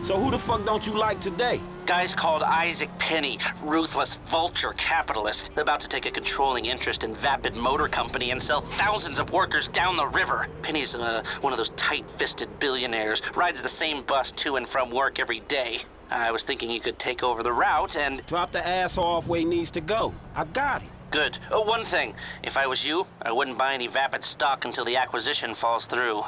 So who the fuck don't you like today? Guy's called Isaac Penny, ruthless vulture capitalist, about to take a controlling interest in Vapid Motor Company and sell thousands of workers down the river. Penny's one of those tight-fisted billionaires, rides the same bus to and from work every day. I was thinking you could take over the route and... Drop the ass off where he needs to go. I got it. Good. Oh, one thing. If I was you, I wouldn't buy any Vapid stock until the acquisition falls through.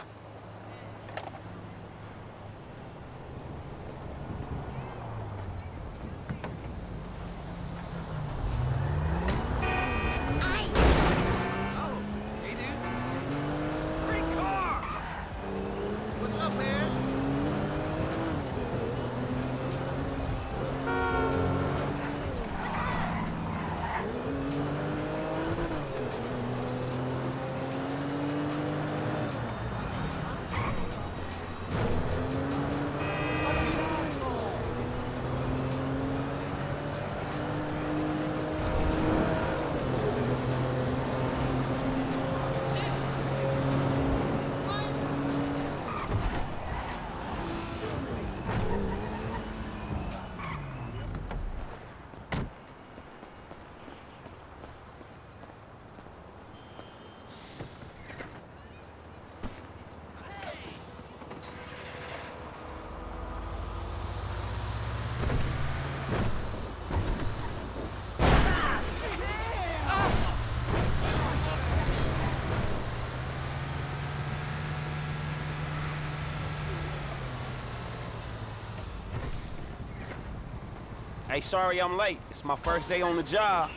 Hey, sorry I'm late. It's my first day on the job.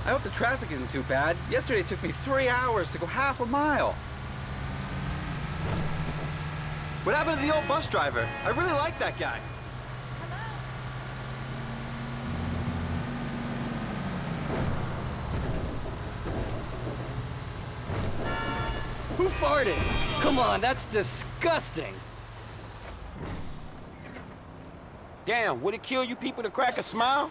I hope the traffic isn't too bad. Yesterday it took me 3 hours to go half a mile. What happened to the old bus driver? I really like that guy. Who farted? Come on, that's disgusting. Damn, would it kill you people to crack a smile?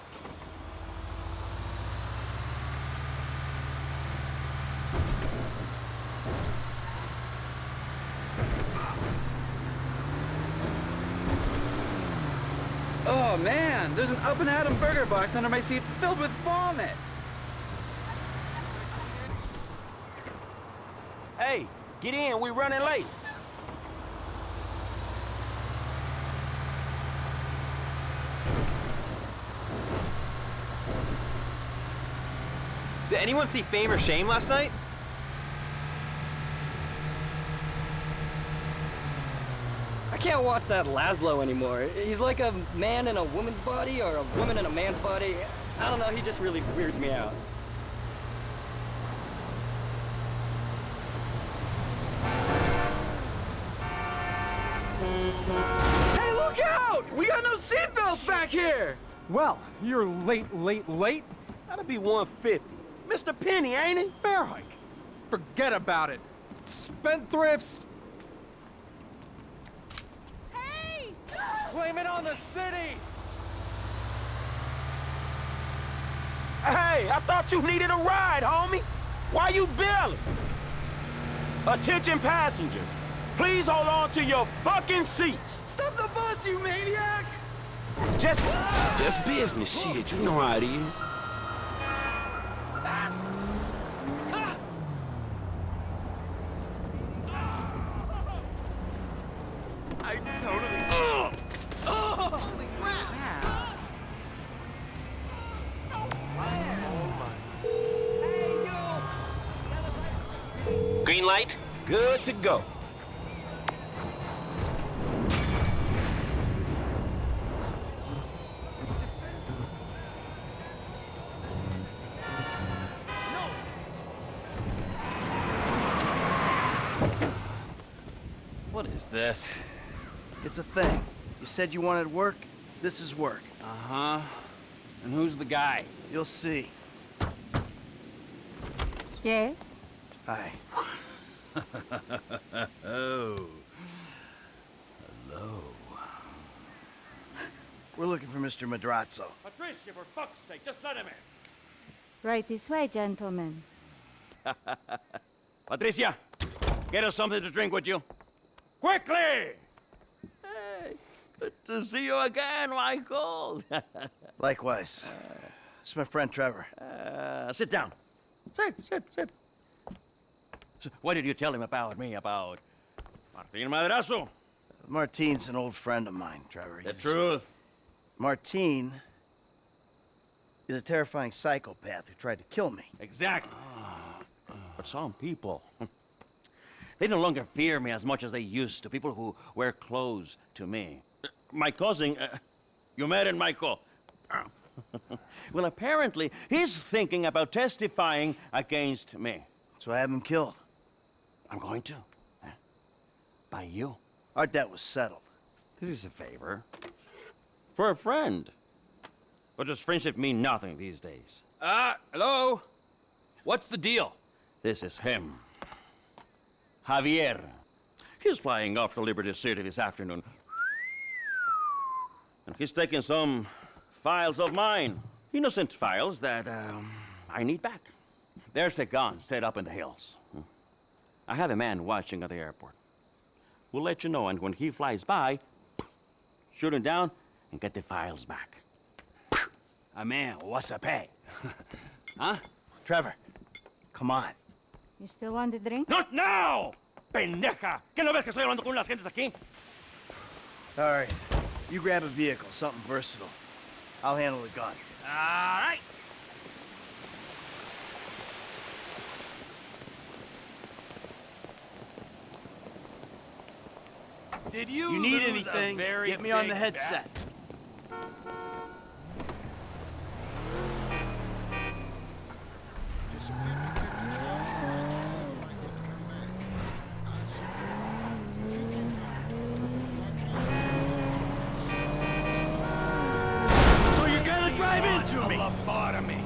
Oh man, there's an Up and Atom burger box under my seat filled with vomit. Hey, get in, we running late. Did anyone see Fame or Shame last night? I can't watch that Laszlo anymore. He's like a man in a woman's body or a woman in a man's body. I don't know, he just really weirds me out. Hey, look out! We got no seatbelts back here! Well, you're late. That'll be 150. Mr. Penny, ain't it? Bear hike. Forget about it. Spendthrifts. Hey! Blame it on the city. Hey, I thought you needed a ride, homie. Why you bailing? Attention passengers. Please hold on to your fucking seats. Stop the bus, you maniac! Just business shit. You know how it is. I totally... Holy crap! Green light? Good to go. What is this? It's a thing. You said you wanted work. This is work. Uh-huh. And who's the guy? You'll see. Yes? Hi. Oh. Hello. We're looking for Mr. Madrazo. Patricia, for fuck's sake, just let him in. Right this way, gentlemen. Patricia, get us something to drink, would you? Quickly! Hey. Good to see you again, Michael. Likewise. It's my friend Trevor. Sit down. Sit. So, what did you tell him about me, about Martin Madrazo? Martine's an old friend of mine, Trevor. The truth. Martine is a terrifying psychopath who tried to kill me. Exactly. But some people, they no longer fear me as much as they used to. People who wear clothes to me. My cousin, you met him, Michael. Well, apparently, he's thinking about testifying against me. So I have him killed. I'm going to. By you. Our debt was settled. This is a favor. For a friend. But does friendship mean nothing these days? Hello? What's the deal? This is him. Javier. He's flying off to Liberty City this afternoon. And he's taking some files of mine. Innocent files that, I need back. There's a gun set up in the hills. I have a man watching at the airport. We'll let you know, and when he flies by, shoot him down and get the files back. Man, what's a pay? Huh? Trevor, come on. You still want the drink? Not now! Pendeja! ¿Qué no ves que estoy hablando con unas gentes aquí? All right. You grab a vehicle, something versatile. I'll handle the gun. All right. Did you You need lose anything, a very get me on the big headset. bet? So you're gonna drive into me? Lobotomy.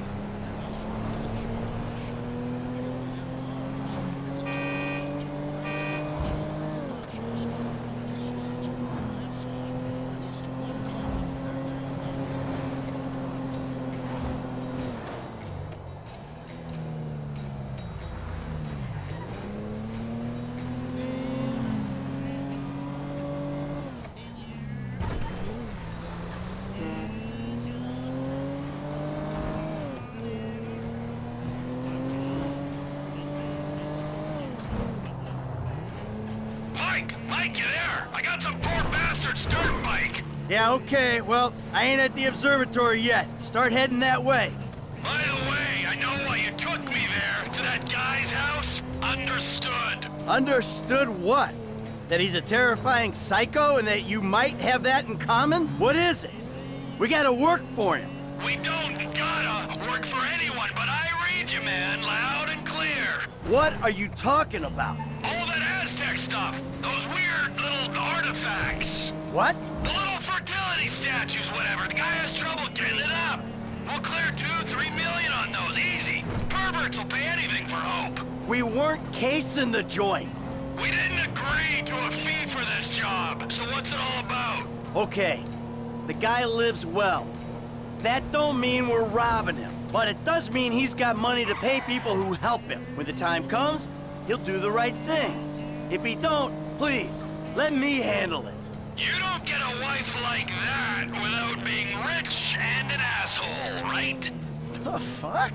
Mike, you there? I got some poor bastard's dirt bike. Yeah, okay. Well, I ain't at the observatory yet. Start heading that way. By the way, I know why you took me there, to that guy's house. Understood. Understood what? That he's a terrifying psycho and that you might have that in common? What is it? We gotta work for him. We don't gotta work for anyone, but I read you, man, loud and clear. What are you talking about? All that Aztec stuff. Those weird little artifacts. What? The little fertility statues, whatever. The guy has trouble getting it up. We'll clear 2-3 million on those, easy. Perverts will pay anything for hope. We weren't casing the joint. We didn't agree to a fee for this job, so what's it all about? Okay, the guy lives well. That don't mean we're robbing him, but it does mean he's got money to pay people who help him. When the time comes, he'll do the right thing. If he don't, please, let me handle it. You don't get a wife like that without being rich and an asshole, right? The fuck?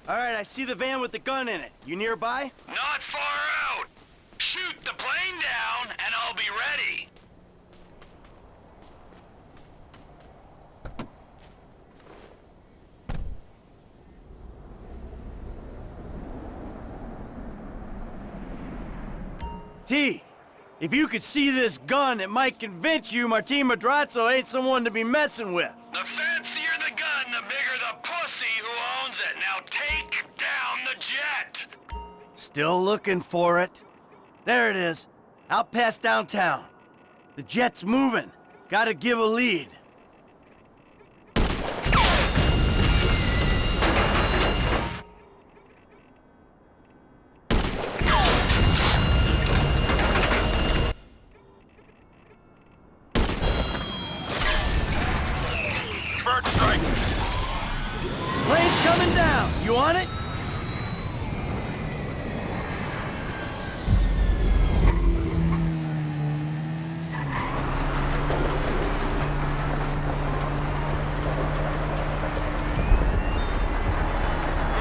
All right, I see the van with the gun in it. You nearby? Not far out. Shoot the plane down, and I'll be ready. T, if you could see this gun, it might convince you Martin Madrazo ain't someone to be messing with. The fancier the gun, the bigger the pussy who owns it. Now take down the jet. Still looking for it. There it is, out past downtown. The jet's moving. Gotta give a lead. Bird strike. Plane's coming down. You on it?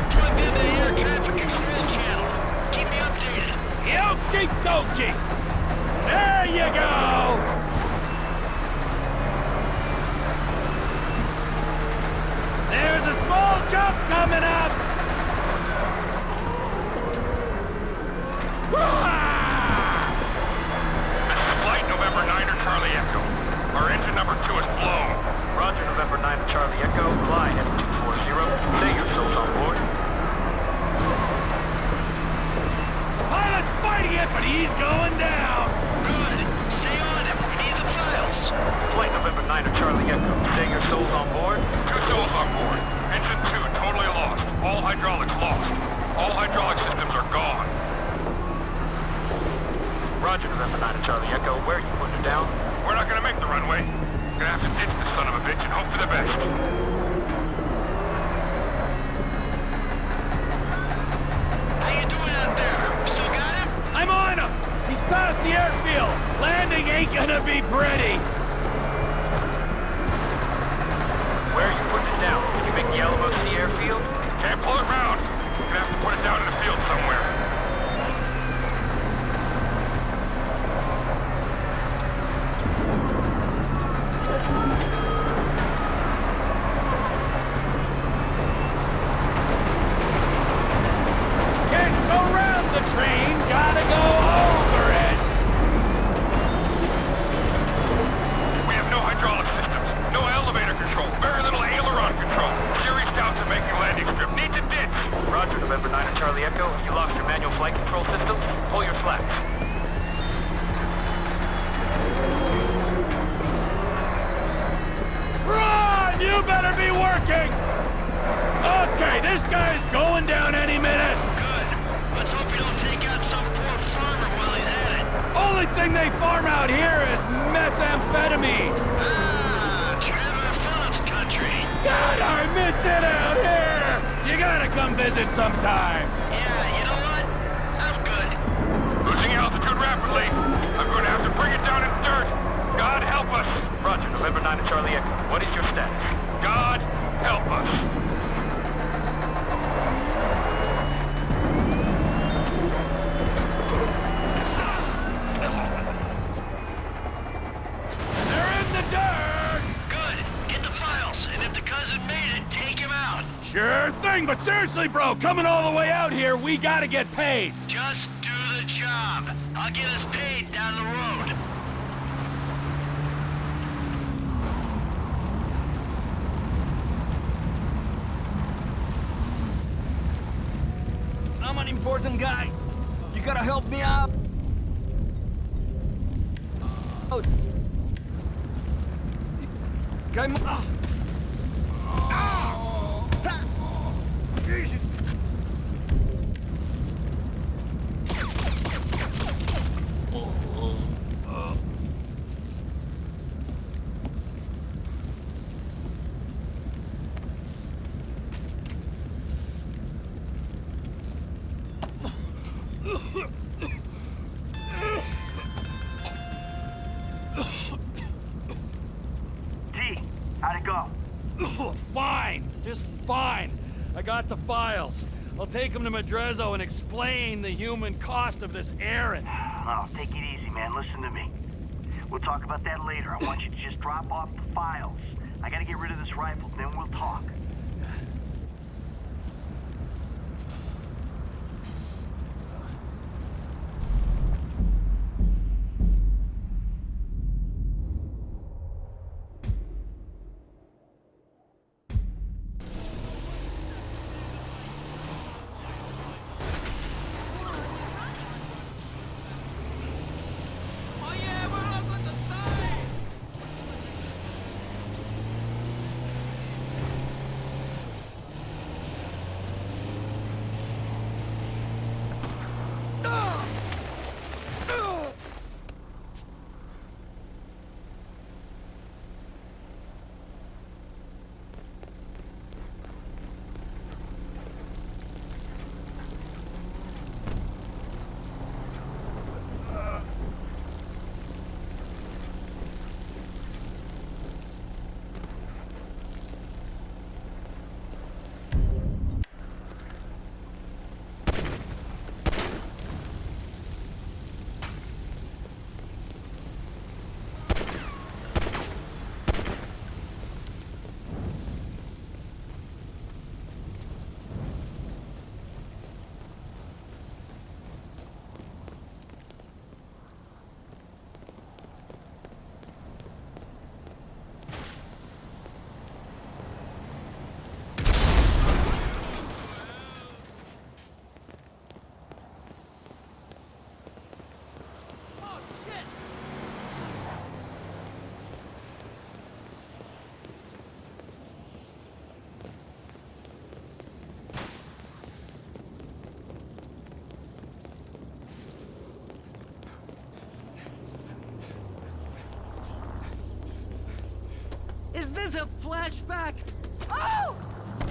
Plugged into the air traffic control channel. Keep me updated. Okie dokie. There you go. There's a small jump coming up. This is Flight November 9er Charlie Echo. Our engine number 2 is blown. Roger, November 9 Charlie Echo, glide at 240. Say your souls on board. The pilot's fighting it, but he's going down. Good. Stay on him. We need the files. Flight November 9 Charlie Echo, say your souls on board. 2 souls on board. Engine 2 totally lost. All hydraulics lost. All hydraulic systems are gone. Roger, November 9 Charlie Echo, where are you putting it down? We're not gonna make the runway. Gonna have to ditch this son of a bitch and hope for the best. How you doing out there? Still got him? I'm on him. He's past the airfield. Landing ain't gonna be pretty. Where are you putting it down? Can you make the Alamo Sea airfield? Can't pull it round. Gonna have to put it down in the field somewhere. Can't go round the train. Gotta go over it. We have no hydraulic systems, no elevator control, very little aileron control. Serious doubts of making landing strip. Need to ditch. Roger, November 9 Charlie Echo, you lost your manual flight control system. Pull your flaps. Run! You better be working. Okay, this guy's going down any minute. Good. Let's hope you don't take out some poor farmer while he's at it. Only thing they farm out here is methamphetamine. Ah, Trevor Phillips country. God, I miss it out here. You gotta come visit sometime. Yeah, you know what? I'm good. Losing altitude rapidly. I'm going to have to bring it down in dirt. God help us. Roger, November 9 Charlie Echo, what is your status? God help us. They're in the dirt. Good. Get the files, and if the cousin made it, take him out. Sure thing, but seriously, bro, coming all the way out here, we gotta get paid. Just do the job. I'll get us paid down the road. I'm an important guy. You gotta help me out. Oh. Guy, How'd it go? Fine, just fine. I got the files. I'll take them to Madrezzo and explain the human cost of this errand. Oh, take it easy, man. Listen to me. We'll talk about that later. I want you to just drop off the files. I gotta get rid of this rifle, then we'll talk.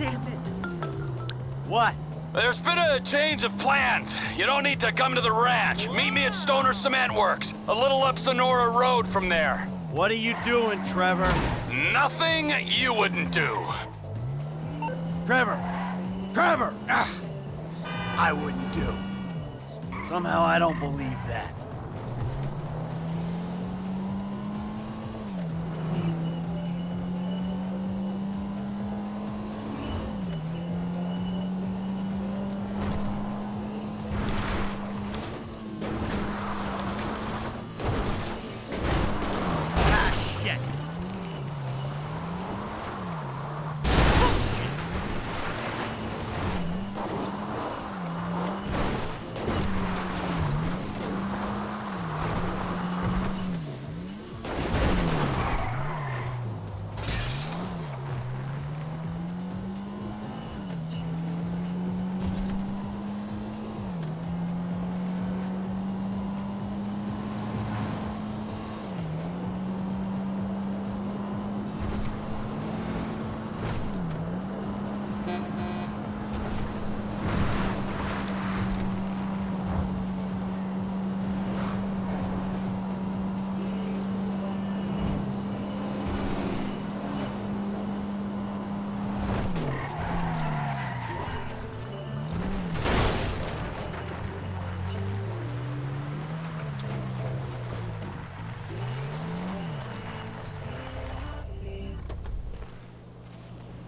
damn it. What? There's been a change of plans. You don't need to come to the ranch. Meet me at Stoner Cement Works, a little up Sonora Road from there. What are you doing, Trevor? Nothing you wouldn't do. Trevor! Trevor! Ah, I wouldn't do. Somehow I don't believe that.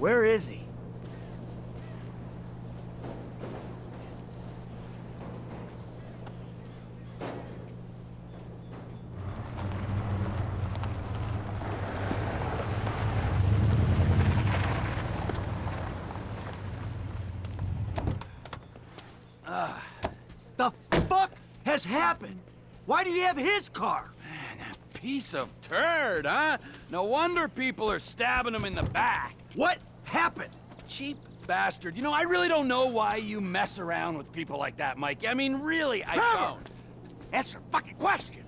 Where is he? The fuck has happened? Why did he have his car? Man, that piece of turd, huh? No wonder people are stabbing him in the back. What happened? Cheap bastard. You know, I really don't know why you mess around with people like that, Mike. I mean, really, I don't. Answer the fucking question.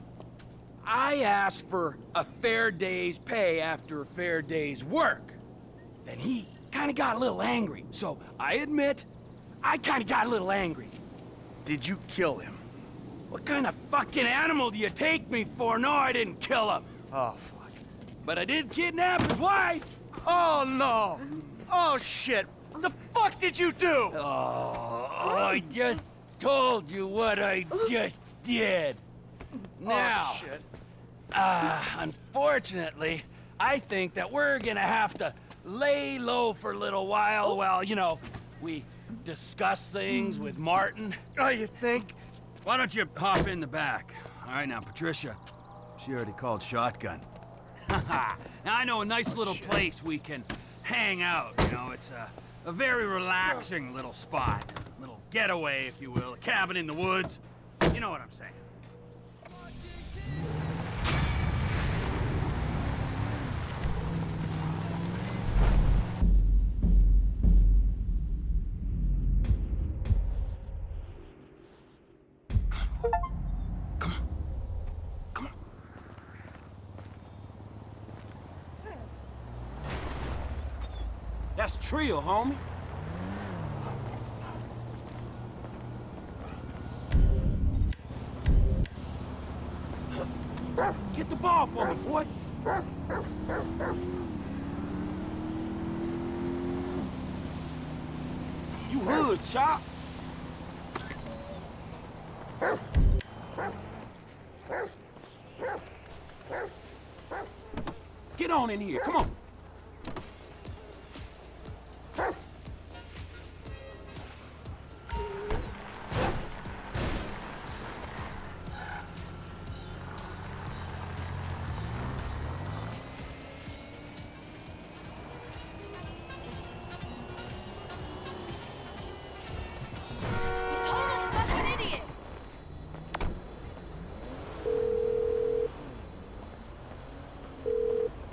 I asked for a fair day's pay after a fair day's work. Then he kind of got a little angry. So I admit, I kind of got a little angry. Did you kill him? What kind of fucking animal do you take me for? No, I didn't kill him. Oh, fuck. But I did kidnap his wife. Oh, no. Oh, shit. What the fuck did you do? Oh, I just told you what I just did. Now, Oh, shit. Unfortunately, I think that we're gonna have to lay low for a little while while, you know, we discuss things with Martin. Oh, you think? Why don't you hop in the back? All right, now, Patricia, she already called shotgun. Now, I know a nice little place we can hang out, you know. It's a very relaxing little spot. A little getaway, if you will. A cabin in the woods. You know what I'm saying. That's Trio, homie. Get the ball for me, boy. You hood, Chop. Get on in here, come on.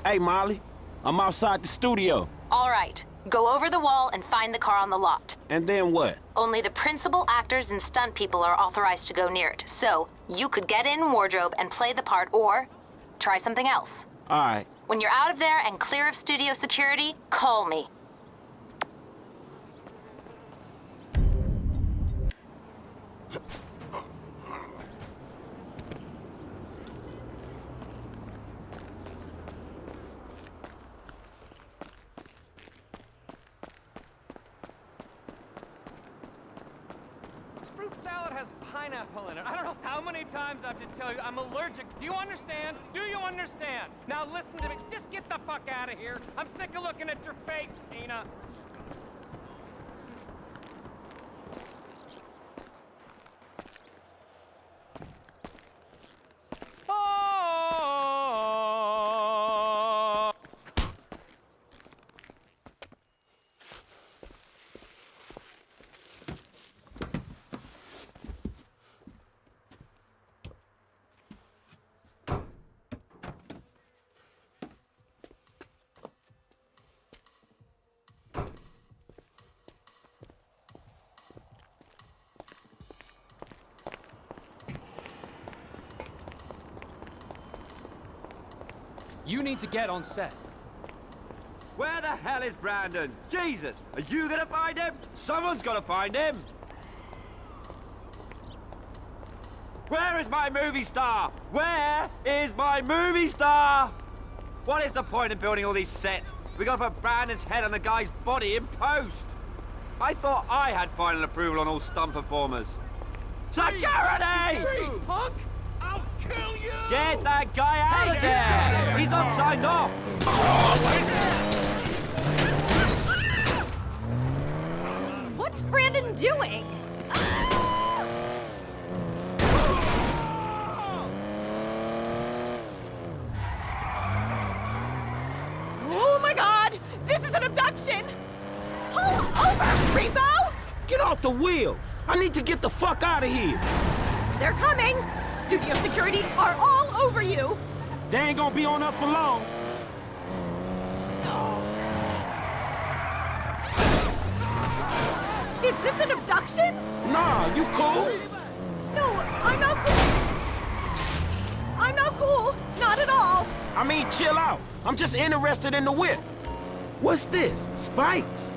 Hey, Molly, I'm outside the studio. All right. Go over the wall and find the car on the lot. And then what? Only the principal actors and stunt people are authorized to go near it. So, you could get in wardrobe and play the part, or try something else. All right. When you're out of there and clear of studio security, call me. salad has pineapple in it. I don't know how many times I have to tell you I'm allergic. Do you understand? Do you understand? Now listen to me. Just get the fuck out of here. I'm sick of looking at your face, Tina. You need to get on set. Where the hell is Brandon? Jesus! Are you gonna find him? Someone's gotta find him! Where is my movie star? Where is my movie star? What is the point of building all these sets? We gotta put Brandon's head on the guy's body in post. I thought I had final approval on all stunt performers. Security! Freeze, punk! I'll kill you! Get that guy out of there! He's not signed off! What's Brandon doing? Oh my god! This is an abduction! Pull over, Repo! Get off the wheel! I need to get the fuck out of here! They're coming! Studio security are all over you! They ain't gonna be on us for long. Is this an abduction? Nah, you cool? No, I'm not cool. I'm not cool. Not at all. I mean, chill out. I'm just interested in the whip. What's this? Spikes?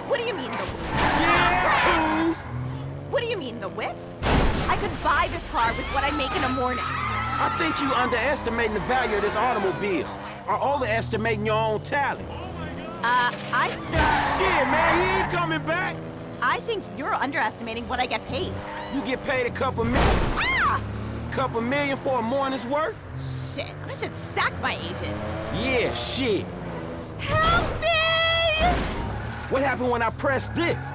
What do you mean the whip? Yeah, who's? What do you mean the whip? I could buy this car with what I make in a morning. I think you underestimating the value of this automobile. Or overestimating your own talent. Shit, man, he ain't coming back. I think you're underestimating what I get paid. You get paid a couple million. Ah! Couple million for a morning's work? Shit, I should sack my agent. Yeah, shit. Help me! What happened when I pressed this?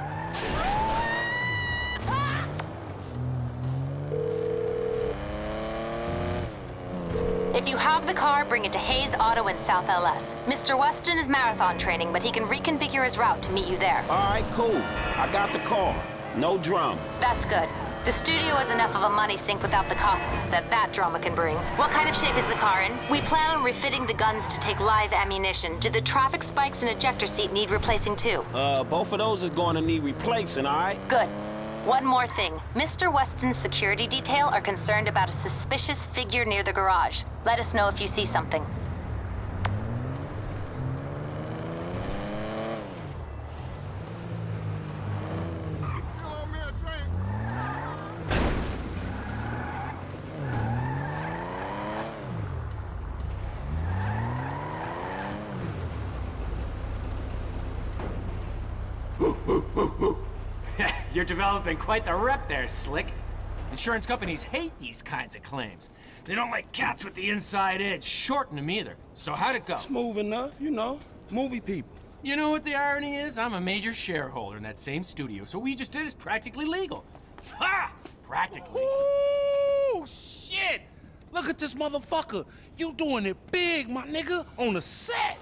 If you have the car, bring it to Hayes Auto in South LS. Mr. Weston is marathon training, but he can reconfigure his route to meet you there. All right, cool. I got the car. No drama. That's good. The studio is enough of a money sink without the costs that drama can bring. What kind of shape is the car in? We plan on refitting the guns to take live ammunition. Do the traffic spikes and ejector seat need replacing too? Both of those is going to need replacing, all right? Good. One more thing. Mr. Weston's security detail are concerned about a suspicious figure near the garage. Let us know if you see something. You're developing quite the rep there, Slick. Insurance companies hate these kinds of claims. They don't like cats with the inside edge, shorting them either. So how'd it go? Smooth enough, you know. Movie people. You know what the irony is? I'm a major shareholder in that same studio, so what we just did is practically legal. Ha! Practically. Ooh, shit! Look at this motherfucker. You doing it big, my nigga, on the set.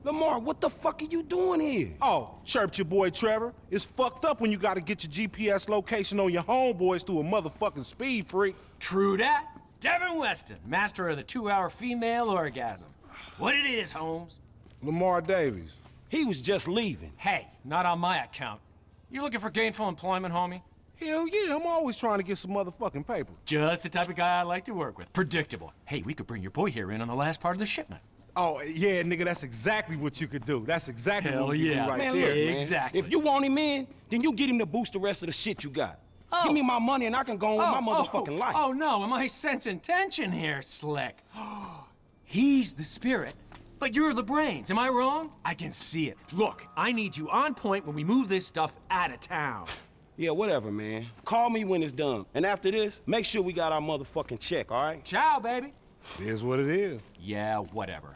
Lamar, what the fuck are you doing here? Oh, chirped your boy Trevor. It's fucked up when you gotta get your GPS location on your homeboys through a motherfucking speed freak. True that. Devin Weston, master of the 2-hour female orgasm. What it is, Holmes? Lamar Davies. He was just leaving. Hey, not on my account. You looking for gainful employment, homie? Hell yeah, I'm always trying to get some motherfucking paper. Just the type of guy I like to work with. Predictable. Hey, we could bring your boy here in on the last part of the shipment. Oh, yeah, nigga, that's exactly what you could do. That's exactly what you do right man, there. Look, man. Exactly. If you want him in, then you get him to boost the rest of the shit you got. Oh. Give me my money and I can go on with my motherfucking life. Oh, no, am I sensing tension here, Slick? He's the spirit, but you're the brains. Am I wrong? I can see it. Look, I need you on point when we move this stuff out of town. Yeah, whatever, man. Call me when it's done. And after this, make sure we got our motherfucking check, all right? Ciao, baby. It is what it is. Yeah, whatever.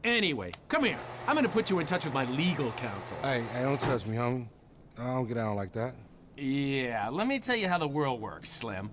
Anyway, come here. I'm gonna put you in touch with my legal counsel. Hey, don't touch me, homie. I don't get down like that. Yeah, let me tell you how the world works, Slim.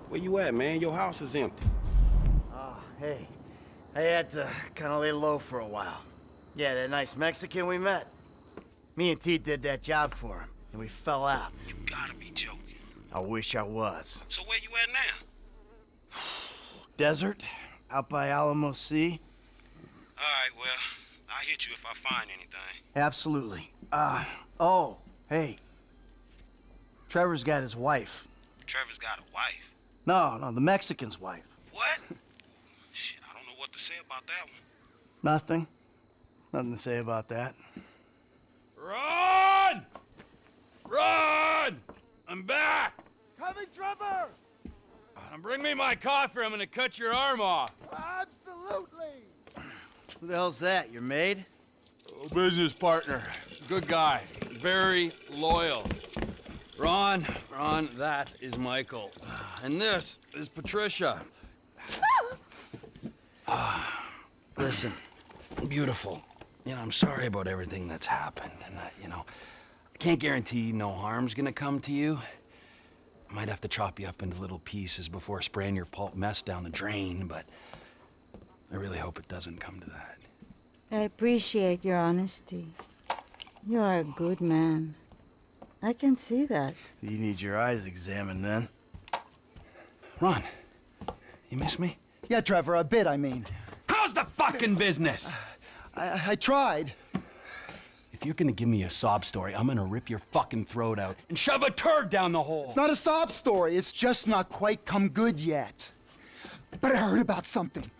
Where you at, man? Your house is empty. Oh, hey. I had to kind of lay low for a while. Yeah, that nice Mexican we met. Me and T did that job for him, and we fell out. You gotta be joking. I wish I was. So where you at now? Desert, out by Alamo Sea. All right, well, I'll hit you if I find anything. Absolutely. Oh, hey. Trevor's got his wife. Trevor's got a wife. No, the Mexican's wife. What? Shit, I don't know what to say about that one. Nothing. Nothing to say about that. Run! Run! I'm back! Coming, Trevor! Bring me my coffee, I'm gonna cut your arm off. Absolutely! Who the hell's that, your maid? Business partner. Good guy. Very loyal. Ron, that is Michael. And this is Patricia. Listen, beautiful. You know, I'm sorry about everything that's happened. And, I can't guarantee no harm's gonna come to you. I might have to chop you up into little pieces before spraying your pulp mess down the drain, but I really hope it doesn't come to that. I appreciate your honesty. You are a good man. I can see that. You need your eyes examined then. Ron, you miss me? Yeah, Trevor, a bit, I mean. How's the fucking business? I tried. If you're gonna give me a sob story, I'm gonna rip your fucking throat out and shove a turd down the hole. It's not a sob story. It's just not quite come good yet. But I heard about something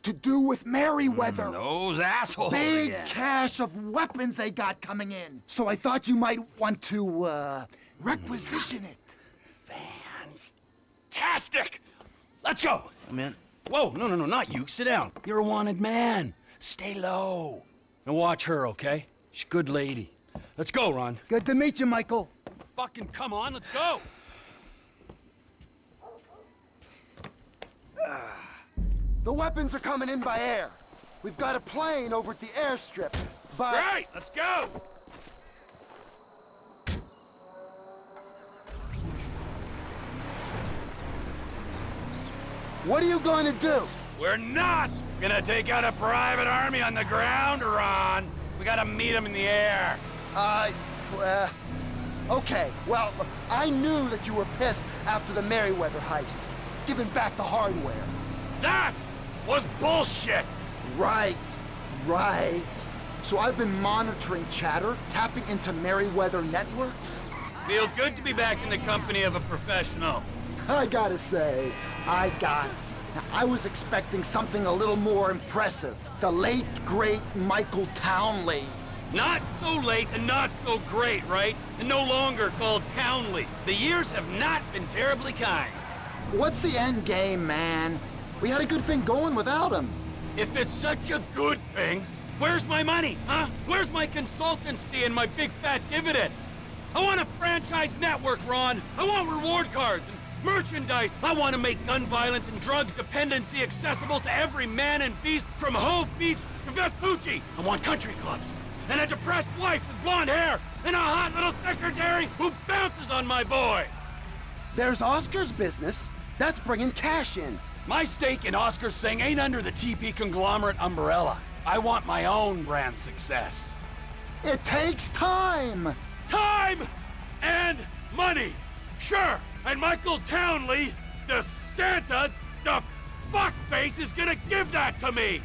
to do with Merryweather. Those assholes. Big again. cache of weapons they got coming in. So I thought you might want to, requisition it. Fantastic! Let's go! I'm in. Whoa, no, not you. Sit down. You're a wanted man. Stay low. And watch her, okay? She's a good lady. Let's go, Ron. Good to meet you, Michael. Fucking come on, let's go! The weapons are coming in by air. We've got a plane over at the airstrip, but... Great, let's go! What are you going to do? We're not gonna take out a private army on the ground, Ron. We gotta meet them in the air. Okay. Well, I knew that you were pissed after the Merryweather heist, giving back the hardware. That was bullshit! Right. So I've been monitoring chatter, tapping into Merryweather networks. Feels good to be back in the company of a professional. I gotta say, I was expecting something a little more impressive. The late, great Michael Townley. Not so late and not so great, right? And no longer called Townley. The years have not been terribly kind. What's the end game, man? We had a good thing going without him. If it's such a good thing, where's my money, huh? Where's my consultancy and my big fat dividend? I want a franchise network, Ron. I want reward cards and merchandise. I want to make gun violence and drug dependency accessible to every man and beast from Hove Beach to Vespucci. I want country clubs and a depressed wife with blonde hair and a hot little secretary who bounces on my boy. There's Oscar's business. That's bringing cash in. My stake in Oscar's thing ain't under the TP conglomerate umbrella. I want my own brand success. It takes time. Time and money. Sure, and Michael Townley, the Santa, the fuckface, is gonna give that to me.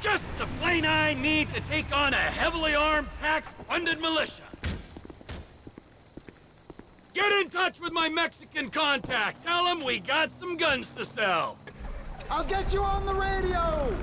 Just the plane I need to take on a heavily armed, tax-funded militia. Get in touch with my Mexican contact. Tell him we got some guns to sell. I'll get you on the radio!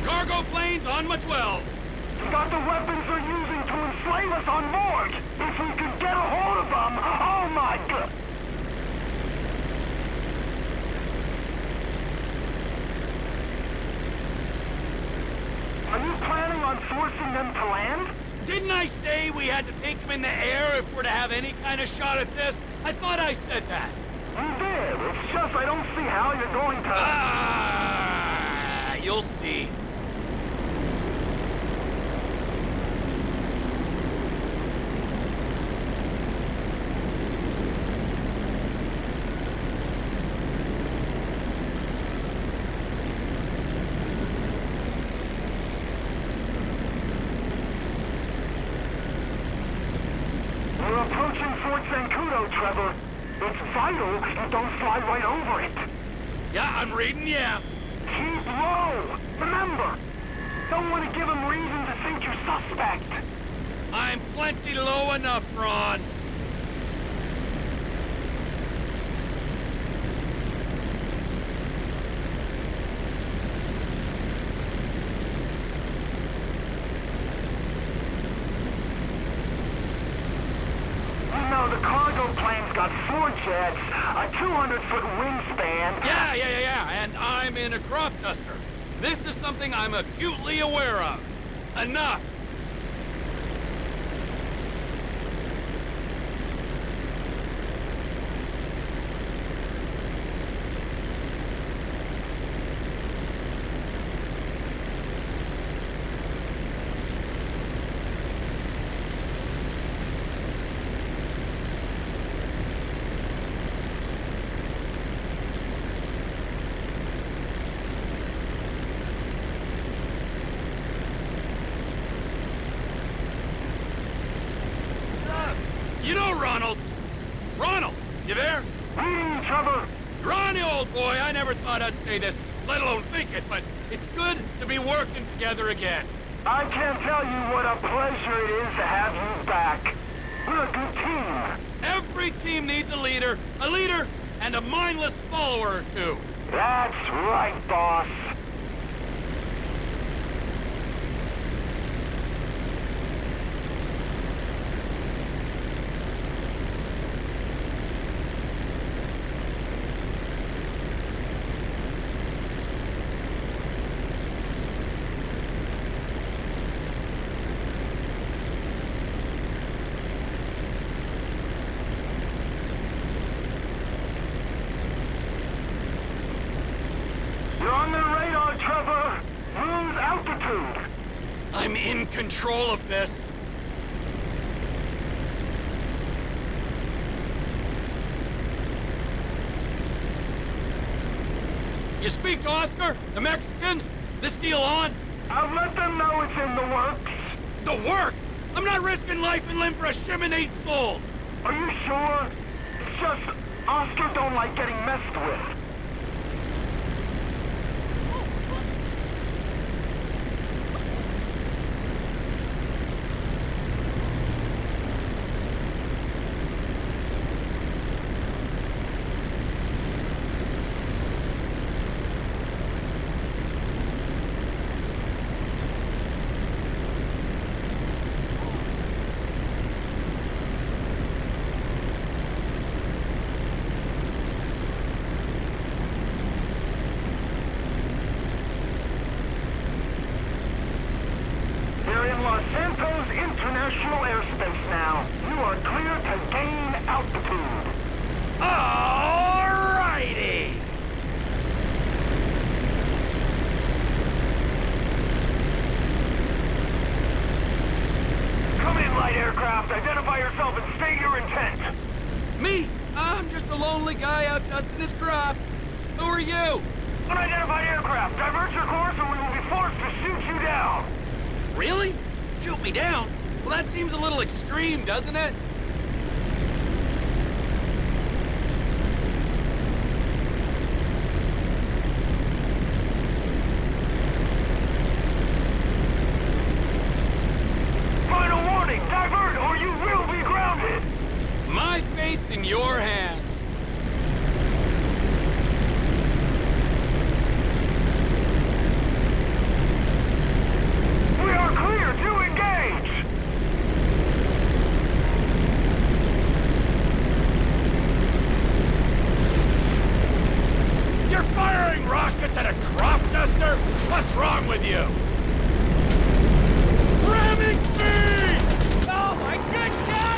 Cargo planes on my 12. We got the weapons they're using to enslave us on board. If we could get a hold of them, oh my god. Are you planning on forcing them to land? Didn't I say we had to take them in the air if we're to have any kind of shot at this? I thought I said that. You did. It's just I don't see how you're going to... You'll see. We're approaching Fort Zancudo, Trevor. It's vital you don't fly right over it. Yeah, I'm reading you. Keep low. Remember, don't want to give them reason to think you're suspect. I'm plenty low enough, Ron. The cargo plane's got 4 jets, a 200-foot wingspan. Yeah, and I'm in a crop duster. This is something I'm acutely aware of. Enough. You know Ronald. Ronald, you there? Trevor. Ronnie, old boy, I never thought I'd say this, let alone think it, but it's good to be working together again. I can't tell you what a pleasure it is to have you back. We're a good team. Every team needs a leader, and a mindless follower or two. That's right, boss. You're on the radar, Trevor. Lose altitude. I'm in control of this. You speak to Oscar? The Mexicans? This deal on? I'll let them know it's in the works. The works? I'm not risking life and limb for a Cheminade soul. Are you sure? It's just Oscar don't like getting messed with. aircraft. Identify yourself and state your intent. Me? I'm just a lonely guy out dusting his crops. Who are you? Unidentified aircraft. Divert your course or we will be forced to shoot you down. Really? Shoot me down? Well, that seems a little extreme, doesn't it? Final warning. Divert or you will be grounded. My fate's in your hands. We are clear to engage. You're firing rockets at a crop duster? What's wrong with you? Ramming speed! Oh my good God!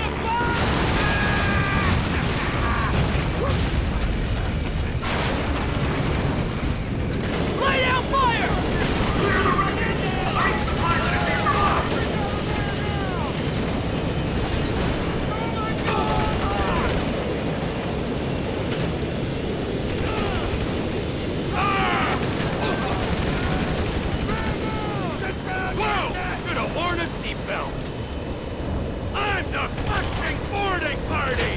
Lay down fire! Whoa! Could have worn a seatbelt. I'm the fucking boarding party!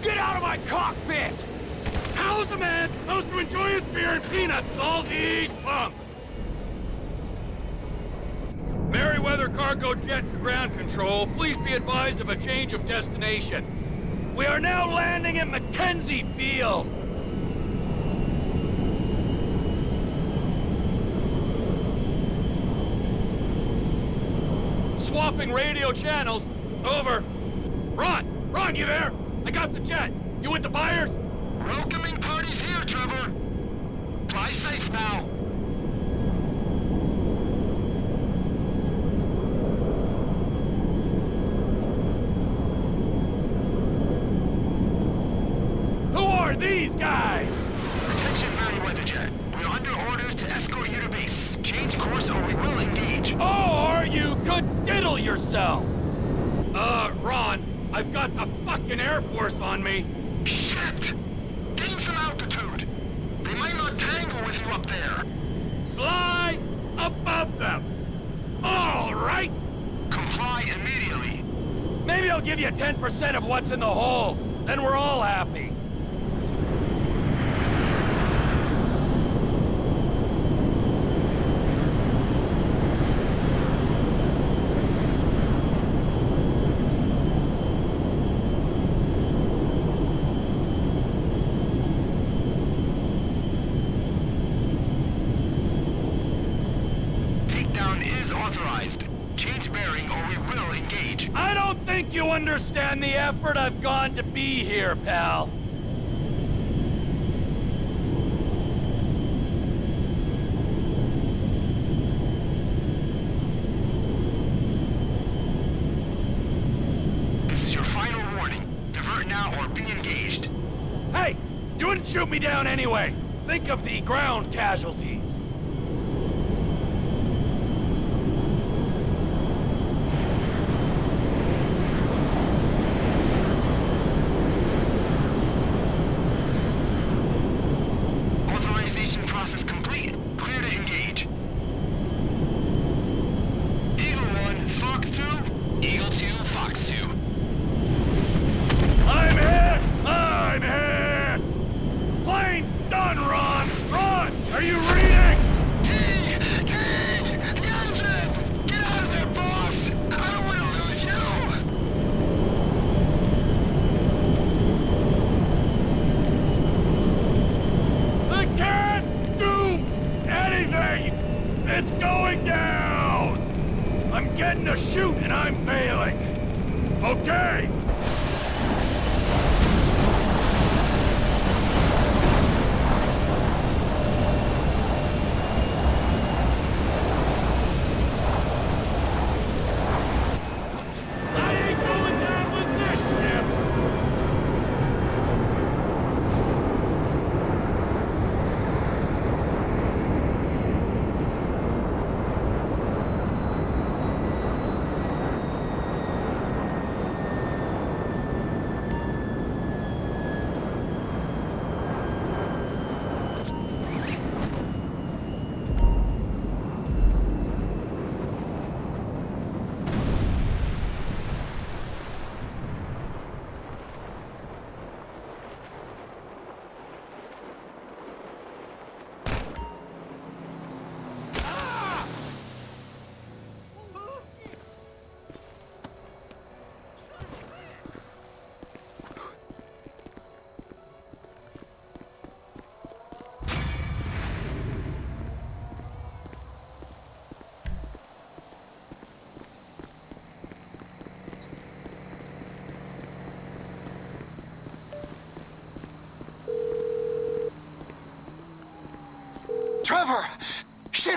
Get out of my cockpit! How's a man supposed to enjoy his beer and peanuts with all these bumps? Merryweather Cargo Jet to ground control, please be advised of a change of destination. We are now landing at Mackenzie Field. Swapping radio channels. Over. Ron! Ron, you there? I got the jet. You with the buyers? Welcoming party's here, Trevor. Fly safe now. Who are these guys? Attention, Merryweather Jet. We're under orders to escort you to base. Change course or we will engage. Or you could diddle yourself. Ron, I've got the fucking Air Force on me. Shit! Gain some altitude. They might not tangle with you up there. Fly above them. All right. Comply immediately. Maybe I'll give you 10% of what's in the hole. Then we're all happy. Change bearing or we will engage. I don't think you understand the effort I've gone to be here, pal. This is your final warning. Divert now or be engaged. Hey, you wouldn't shoot me down anyway. Think of the ground casualties. Process complete. Clear to engage. Eagle 1, Fox 2. Eagle 2, Fox 2. I'm hit! I'm hit! Plane's done, Ron! Ron, are you reading? T! The engine! Get out of there, boss! I don't want to lose you! I can't do anything! It's going down! I'm getting a shoot and I'm failing. Okay! I ain't going down with this ship!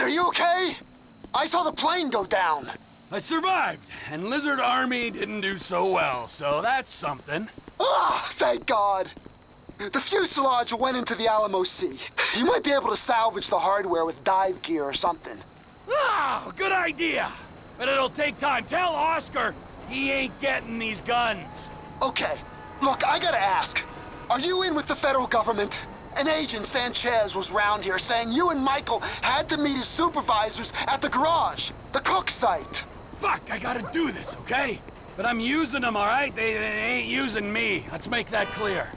Kid, are you okay? I saw the plane go down. I survived, and Lizard Army didn't do so well, so that's something. Ah, thank God. The fuselage went into the Alamo Sea. You might be able to salvage the hardware with dive gear or something. Ah, good idea. But it'll take time. Tell Oscar he ain't getting these guns. Okay. Look, I gotta ask. Are you in with the federal government? An agent, Sanchez, was round here saying you and Michael had to meet his supervisors at the garage, the cook site. Fuck, I gotta do this, okay? But I'm using them, all right? They ain't using me. Let's make that clear.